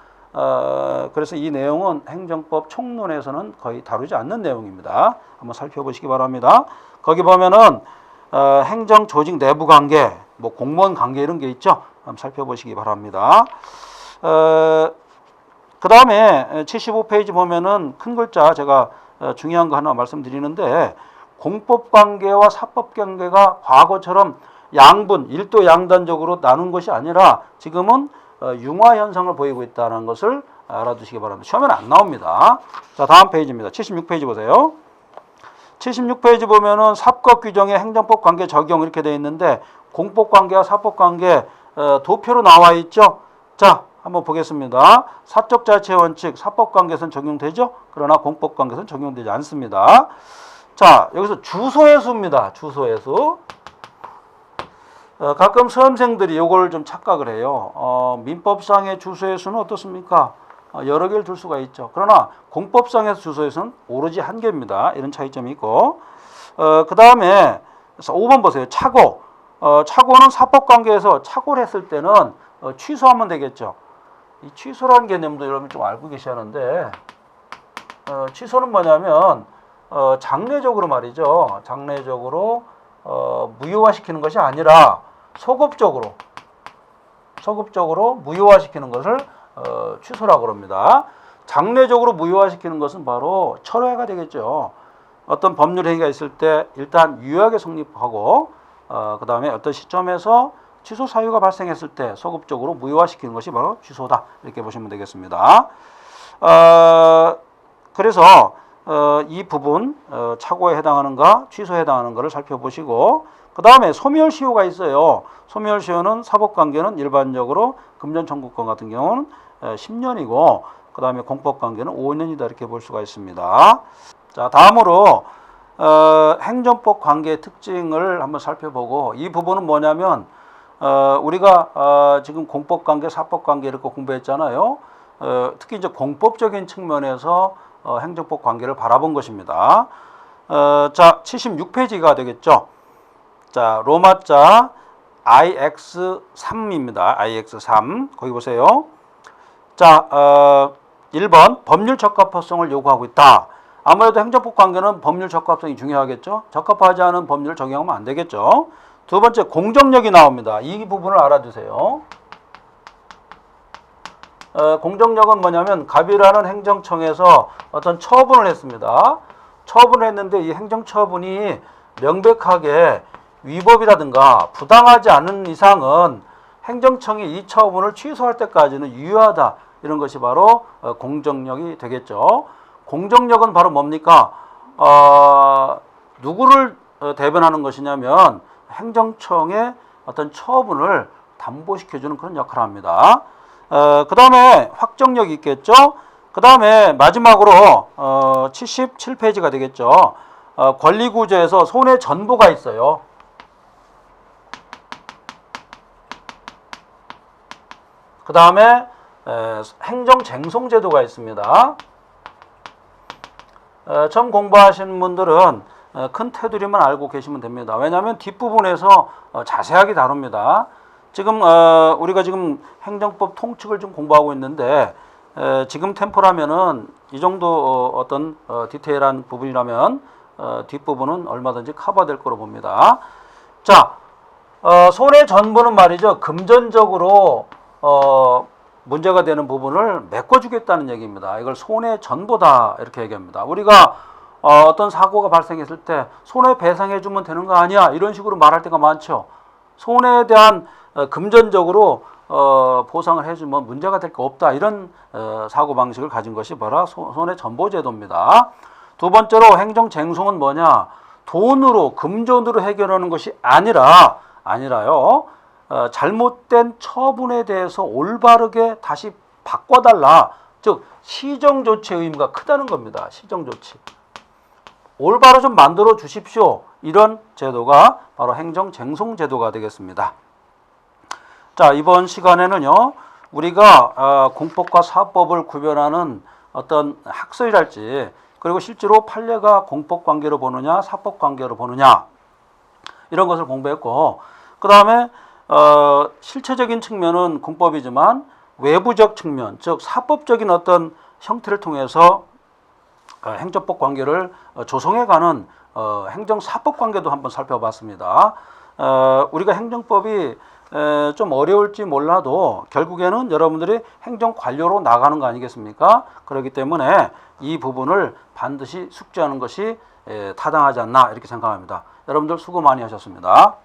A: 그래서 이 내용은 행정법 총론에서는 거의 다루지 않는 내용입니다. 한번 살펴보시기 바랍니다. 거기 보면은 행정 조직 내부 관계, 뭐 공무원 관계 이런 게 있죠. 한번 살펴보시기 바랍니다. 그 다음에 75페이지 보면은 큰 글자 제가 중요한 거 하나 말씀드리는데 공법 관계와 사법 관계가 과거처럼 양분, 일도 양단적으로 나눈 것이 아니라 지금은 융화 현상을 보이고 있다는 것을 알아두시기 바랍니다. 시험에는 안 나옵니다. 자, 다음 페이지입니다. 76페이지 보세요. 76페이지 보면은 사법 규정의 행정법 관계 적용 이렇게 되어 있는데 공법 관계와 사법 관계 도표로 나와 있죠. 자, 한번 보겠습니다. 사적 자치 원칙 사법 관계에서는 적용되죠. 그러나 공법 관계에서는 적용되지 않습니다. 자, 여기서 주소의 수입니다. 주소의 수. 가끔 수험생들이 이걸 좀 착각을 해요. 민법상의 주소의 수는 어떻습니까? 여러 개를 둘 수가 있죠. 그러나 공법상의 주소에서는 오로지 한 개입니다. 이런 차이점이 있고, 그 다음에 5번 보세요. 착오. 착오는 사법관계에서 착오를 했을 때는 취소하면 되겠죠. 이 취소라는 개념도 여러분 좀 알고 계셔야 하는데, 취소는 뭐냐면 장례적으로 말이죠. 장례적으로 무효화시키는 것이 아니라 소급적으로 무효화시키는 것을 취소라고 합니다. 장례적으로 무효화시키는 것은 바로 철회가 되겠죠. 어떤 법률 행위가 있을 때 일단 유효하게 성립하고 그 다음에 어떤 시점에서 취소 사유가 발생했을 때 소급적으로 무효화시키는 것이 바로 취소다. 이렇게 보시면 되겠습니다. 그래서 이 부분 착오에 해당하는가 취소에 해당하는가를 살펴보시고, 그 다음에 소멸시효가 있어요. 소멸시효는 사법관계는 일반적으로 금전 청구권 같은 경우는 10년이고 그 다음에 공법관계는 5년이다 이렇게 볼 수가 있습니다. 자, 다음으로 행정법 관계의 특징을 한번 살펴보고, 이 부분은 뭐냐면 우리가 지금 공법관계, 사법관계 이렇게 공부했잖아요. 특히 이제 공법적인 측면에서 행정법 관계를 바라본 것입니다. 자, 76페이지가 되겠죠. 자, 로마자 IX3입니다. IX3. 거기 보세요. 자, 1번 법률 적합성을 요구하고 있다. 아무래도 행정법 관계는 법률 적합성이 중요하겠죠. 적합하지 않은 법률을 적용하면 안 되겠죠. 두 번째, 공정력이 나옵니다. 이 부분을 알아두세요. 공정력은 뭐냐면 갑이라는 행정청에서 어떤 처분을 했습니다. 처분을 했는데 이 행정처분이 명백하게 위법이라든가 부당하지 않은 이상은 행정청이 이 처분을 취소할 때까지는 유효하다. 이런 것이 바로 공정력이 되겠죠. 공정력은 바로 뭡니까? 누구를 대변하는 것이냐면 행정청의 어떤 처분을 담보시켜주는 그런 역할을 합니다. 그 다음에 확정력이 있겠죠. 그 다음에 마지막으로 77페이지가 되겠죠. 권리구조에서 손해 전보가 있어요. 그 다음에 행정쟁송제도가 있습니다. 처음 공부하시는 분들은 큰 테두리만 알고 계시면 됩니다. 왜냐하면 뒷부분에서 자세하게 다룹니다. 지금 우리가 지금 행정법 통칙을 좀 공부하고 있는데 지금 템포라면은 이 정도 어떤 디테일한 부분이라면 뒷부분은 얼마든지 커버될 거로 봅니다. 자, 손해 전보는 말이죠. 금전적으로 문제가 되는 부분을 메꿔주겠다는 얘기입니다. 이걸 손해 전보다 이렇게 얘기합니다. 우리가 어떤 사고가 발생했을 때 손해배상해주면 되는 거 아니야? 이런 식으로 말할 때가 많죠. 손해에 대한 금전적으로 보상을 해주면 문제가 될 거 없다. 이런 사고방식을 가진 것이 바로 손해전보제도입니다. 두 번째로 행정쟁송은 뭐냐? 돈으로, 금전으로 해결하는 것이 아니라요. 잘못된 처분에 대해서 올바르게 다시 바꿔달라. 즉 시정조치의 의미가 크다는 겁니다. 시정조치. 올바로 좀 만들어 주십시오. 이런 제도가 바로 행정쟁송제도가 되겠습니다. 자, 이번 시간에는요, 우리가 공법과 사법을 구별하는 어떤 학설이랄지, 그리고 실제로 판례가 공법관계로 보느냐 사법관계로 보느냐 이런 것을 공부했고, 그 다음에 실체적인 측면은 공법이지만 외부적 측면, 즉 사법적인 어떤 형태를 통해서 행정법 관계를 조성해가는 행정사법 관계도 한번 살펴봤습니다. 우리가 행정법이 좀 어려울지 몰라도 결국에는 여러분들이 행정관료로 나가는 거 아니겠습니까? 그렇기 때문에 이 부분을 반드시 숙지하는 것이 타당하지 않나 이렇게 생각합니다. 여러분들 수고 많이 하셨습니다.